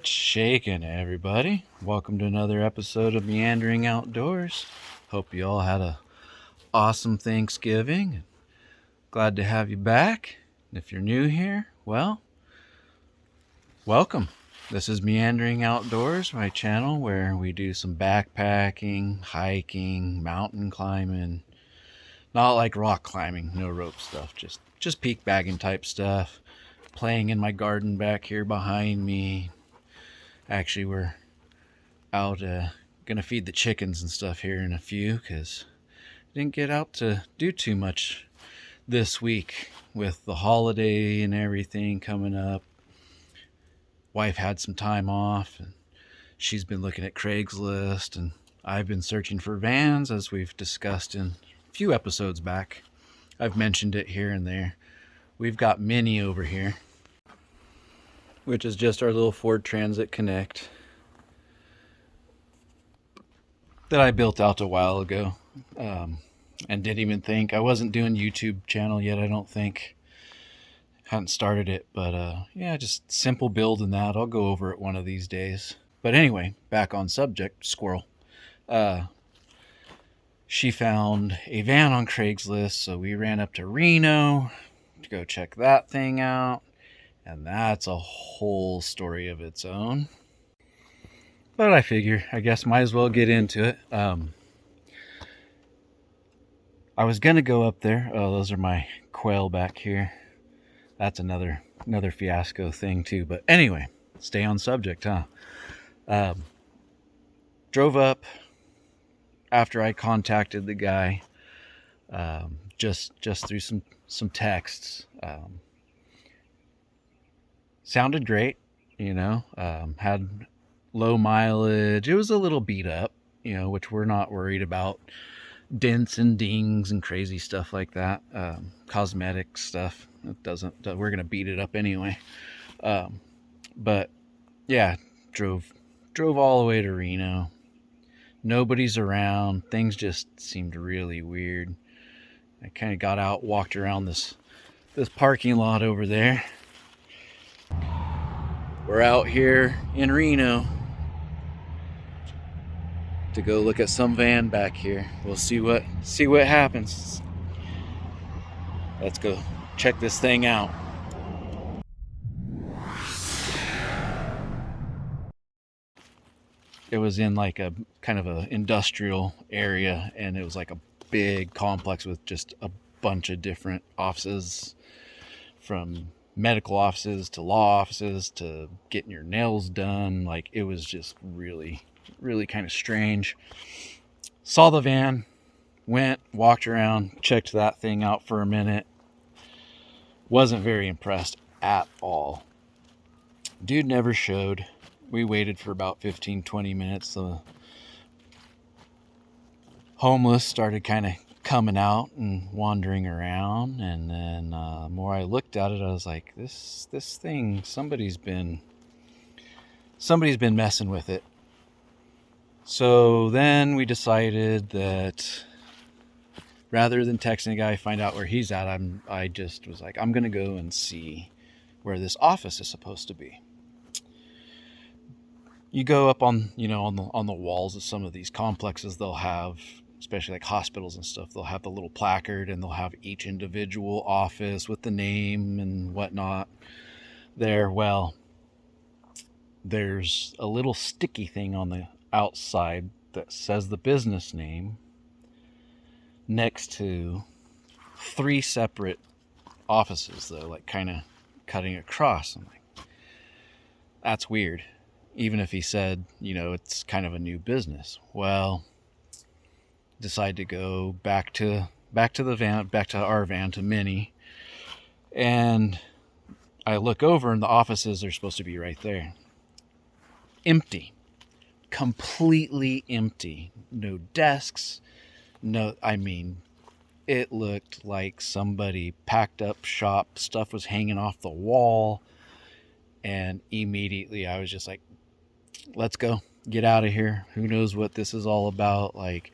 What's shaking, everybody? Welcome to another episode of Meandering Outdoors. Hope you all had a awesome Thanksgiving. Glad to have you back. If you're new here, well, welcome. This is Meandering Outdoors, my channel where we do some backpacking, hiking, mountain climbing. Not like rock climbing, no rope stuff, just peak bagging type stuff. Playing in my garden back here behind me. Actually, we're out gonna feed the chickens and stuff here in a few because didn't get out to do too much this week with the holiday and everything coming up. Wife had some time off and she's been looking at Craigslist, and I've been searching for vans, as we've discussed in a few episodes back. I've mentioned it here and there. We've got Mini over here, which is just our little Ford Transit Connect that I built out a while ago, and didn't even think. I wasn't doing YouTube channel yet, I don't think. Hadn't started it, but yeah, just simple build in that. I'll go over it one of these days. But anyway, back on subject, squirrel. She found a van on Craigslist, so we ran up to Reno to go check that thing out. And that's a whole story of its own. But I figure, I guess might as well get into it. I was going to go up there. Oh, those are my quail back here. That's another fiasco thing too. But anyway, stay on subject, huh? Drove up after I contacted the guy, just through some texts. Sounded great, had low mileage. It was a little beat up, which we're not worried about. Dents and dings and crazy stuff like that. Cosmetic stuff. We're going to beat it up anyway. But yeah, drove all the way to Reno. Nobody's around. Things just seemed really weird. I kind of got out, walked around this parking lot over there. We're out here in Reno to go look at some van back here. We'll see what happens. Let's go check this thing out. It was in like a kind of a industrial area, and it was like a big complex with just a bunch of different offices, from medical offices to law offices to getting your nails done. Like, it was just really kind of strange. Saw the van, walked around, checked that thing out for a minute. Wasn't very impressed at all. Dude never showed. We waited for about 15-20 minutes. The homeless started kind of coming out and wandering around, and then the more I looked at it, I was like, this thing, somebody's been messing with it. So then we decided that rather than texting a guy, find out where he's at, I just was like, I'm gonna go and see where this office is supposed to be. You go up on the walls of some of these complexes, they'll have, especially like hospitals and stuff, they'll have the little placard, and they'll have each individual office with the name and whatnot there. Well, there's a little sticky thing on the outside that says the business name next to 3 separate offices, though, like kind of cutting across. I'm like, that's weird. Even if he said, it's kind of a new business. Well, decide to go back to the van, back to our van, to Mini, and I look over, and the offices are supposed to be right there. Empty. Completely empty. No desks. It looked like somebody packed up shop. Stuff was hanging off the wall, and immediately I was just like, let's go. Get out of here. Who knows what this is all about? Like,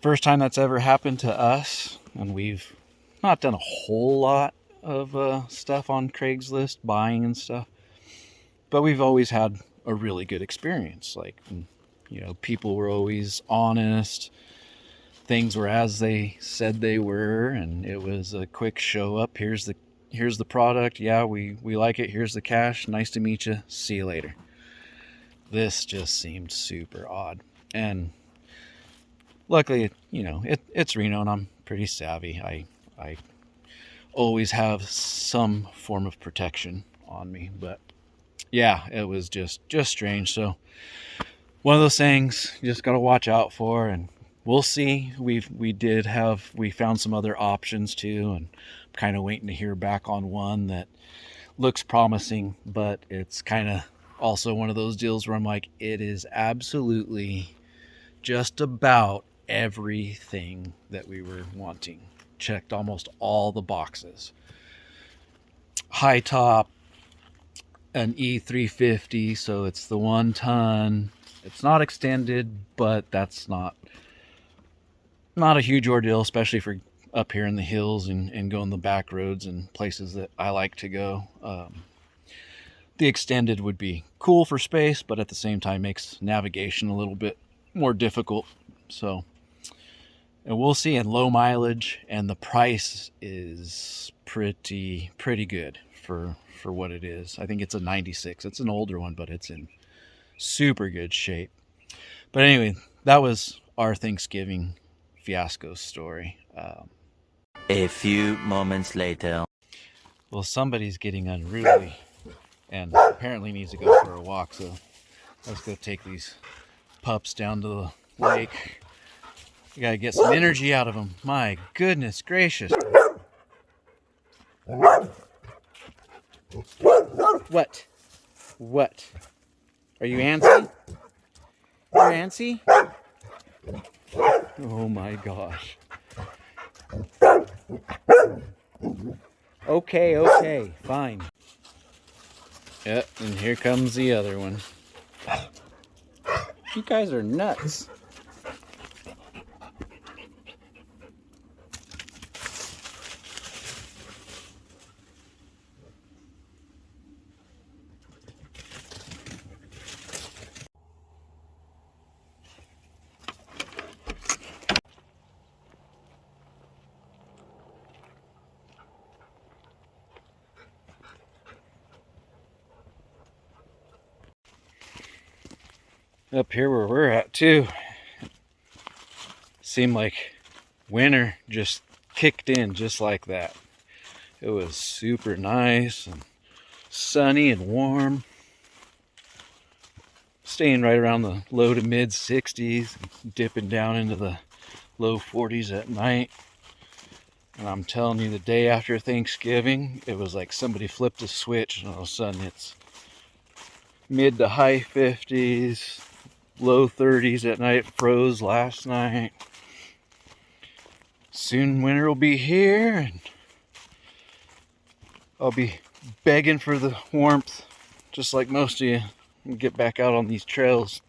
first time that's ever happened to us, and we've not done a whole lot of stuff on Craigslist, buying and stuff. But we've always had a really good experience. Like, you know, people were always honest. Things were as they said they were, and it was a quick show up. Here's the product. Yeah, we like it. Here's the cash. Nice to meet you. See you later. This just seemed super odd. And luckily, you know, it's Reno and I'm pretty savvy. I always have some form of protection on me, but yeah, it was just strange. So one of those things you just got to watch out for, and we'll see. We found some other options too, and I'm kind of waiting to hear back on one that looks promising, but it's kind of also one of those deals where I'm like, it is absolutely just about everything that we were wanting. Checked almost all the boxes. High top, an E350, so it's the 1 ton. It's not extended, but that's not a huge ordeal, especially for up here in the hills and going the back roads and places that I like to go. The extended would be cool for space, but at the same time makes navigation a little bit more difficult. So, and we'll see. In low mileage, and the price is pretty good for what it is. I think it's a 96. It's an older one, but it's in super good shape. But anyway, that was our Thanksgiving fiasco story. A few moments later. Well, somebody's getting unruly and apparently needs to go for a walk, so let's go take these pups down to the lake. We gotta get some energy out of them. My goodness gracious. What? What? Are you antsy? You're antsy? Oh my gosh. Okay, fine. Yep, and here comes the other one. You guys are nuts. Up here where we're at too, seemed like winter just kicked in just like that. It was super nice and sunny and warm, staying right around the low to mid 60s, dipping down into the low 40s at night. And I'm telling you, the day after Thanksgiving, it was like somebody flipped a switch and all of a sudden it's mid to high 50s, low 30s at night. Froze last night. Soon winter will be here, and I'll be begging for the warmth, just like most of you, and get back out on these trails,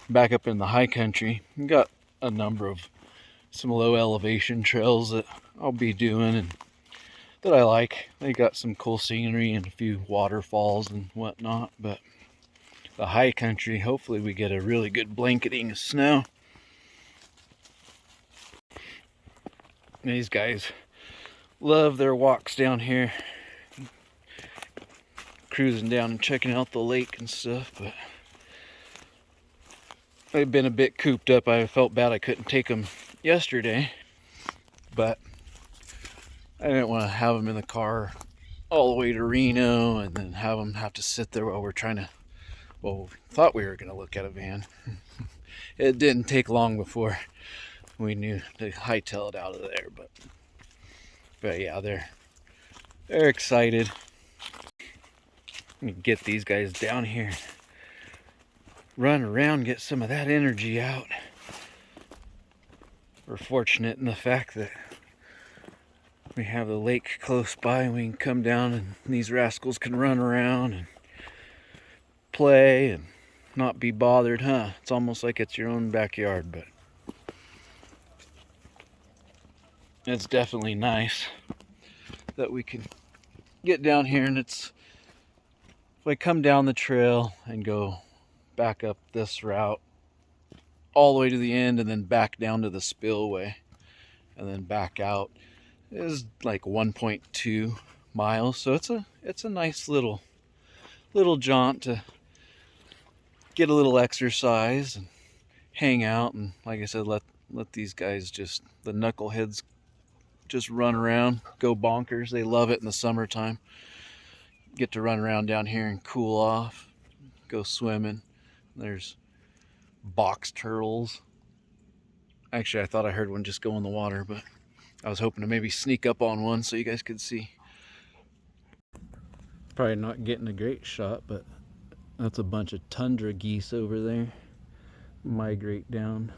back up in the high country. We've got a number of some low elevation trails that I'll be doing and that I like. They got some cool scenery and a few waterfalls and whatnot, but the high country, hopefully we get a really good blanketing of snow. These guys love their walks down here, cruising down and checking out the lake and stuff, but they've been a bit cooped up. I felt bad I couldn't take them yesterday, but I didn't want to have them in the car all the way to Reno and then have them have to sit there while we're trying to, well, we thought we were going to look at a van. It didn't take long before we knew to hightail it out of there, but yeah, they're excited. Get these guys down here, run around, get some of that energy out. We're fortunate in the fact that we have the lake close by and we can come down and these rascals can run around and play and not be bothered, huh? It's almost like it's your own backyard, but it's definitely nice that we can get down here and it's if I come down the trail and go back up this route all the way to the end and then back down to the spillway and then back out, it is like 1.2 miles. So it's a nice little jaunt to get a little exercise and hang out, and like I said, let these guys, just the knuckleheads, just run around, go bonkers. They love it in the summertime. Get to run around down here and cool off, go swimming. There's box turtles. Actually, I thought I heard one just go in the water, but I was hoping to maybe sneak up on one so you guys could see. Probably not getting a great shot, but that's a bunch of tundra geese over there. Migrate down,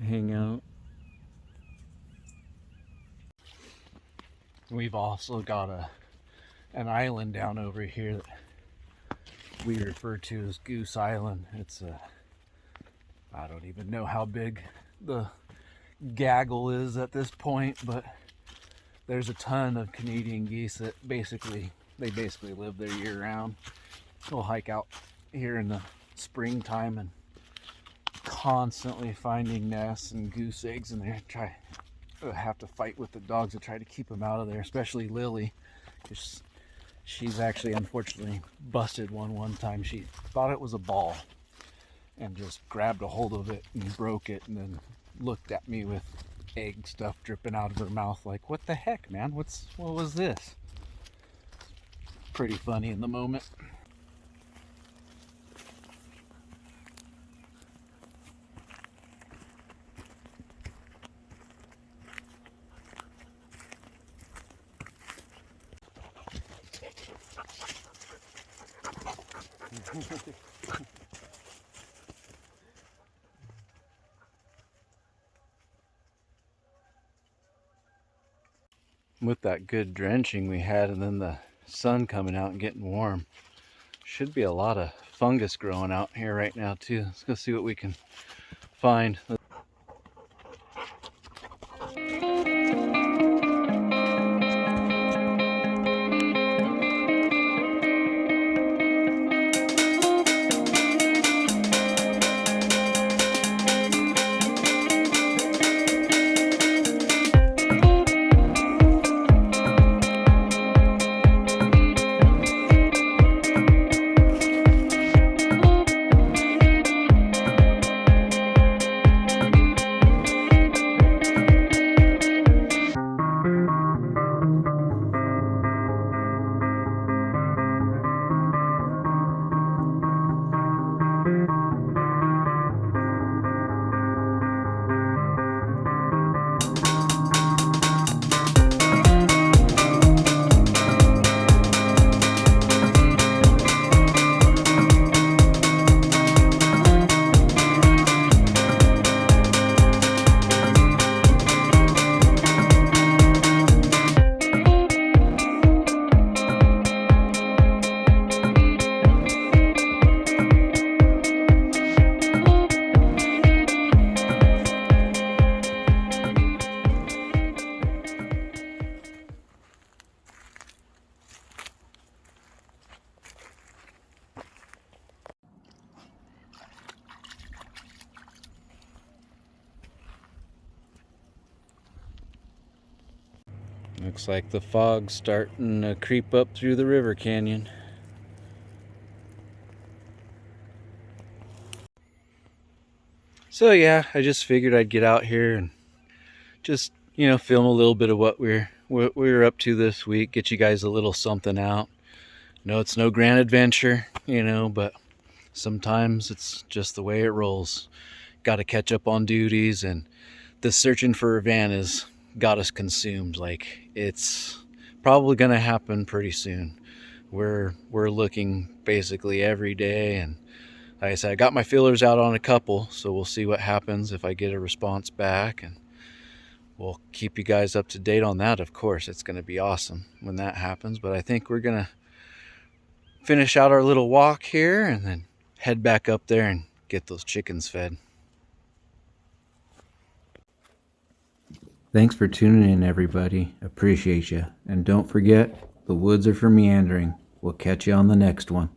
hang out. We've also got an island down over here that we refer to as Goose Island. It's I don't even know how big the gaggle is at this point, but there's a ton of Canadian geese that basically live there year round. They'll hike out here in the springtime and constantly finding nests and goose eggs in there. Have to fight with the dogs to try to keep them out of there, especially Lily, because she's actually unfortunately busted one time. She thought it was a ball and just grabbed a hold of it and broke it, and then looked at me with egg stuff dripping out of her mouth like, what the heck, man? What was this? Pretty funny in the moment. With that good drenching we had, and then the sun coming out and getting warm, should be a lot of fungus growing out here right now too. Let's go see what we can find. Looks like the fog's starting to creep up through the river canyon. So yeah, I just figured I'd get out here and just, film a little bit of what we're up to this week, get you guys a little something out. No, it's no grand adventure, but sometimes it's just the way it rolls. Got to catch up on duties, and this searching for a van has got us consumed. Like, it's probably gonna happen pretty soon. We're looking basically every day, and like I said, I got my feelers out on a couple, so we'll see what happens if I get a response back, and we'll keep you guys up to date on that. Of course, it's going to be awesome when that happens, but I think we're going to finish out our little walk here and then head back up there and get those chickens fed. Thanks for tuning in, everybody. Appreciate you. And don't forget, The woods are for meandering. We'll catch you on the next one.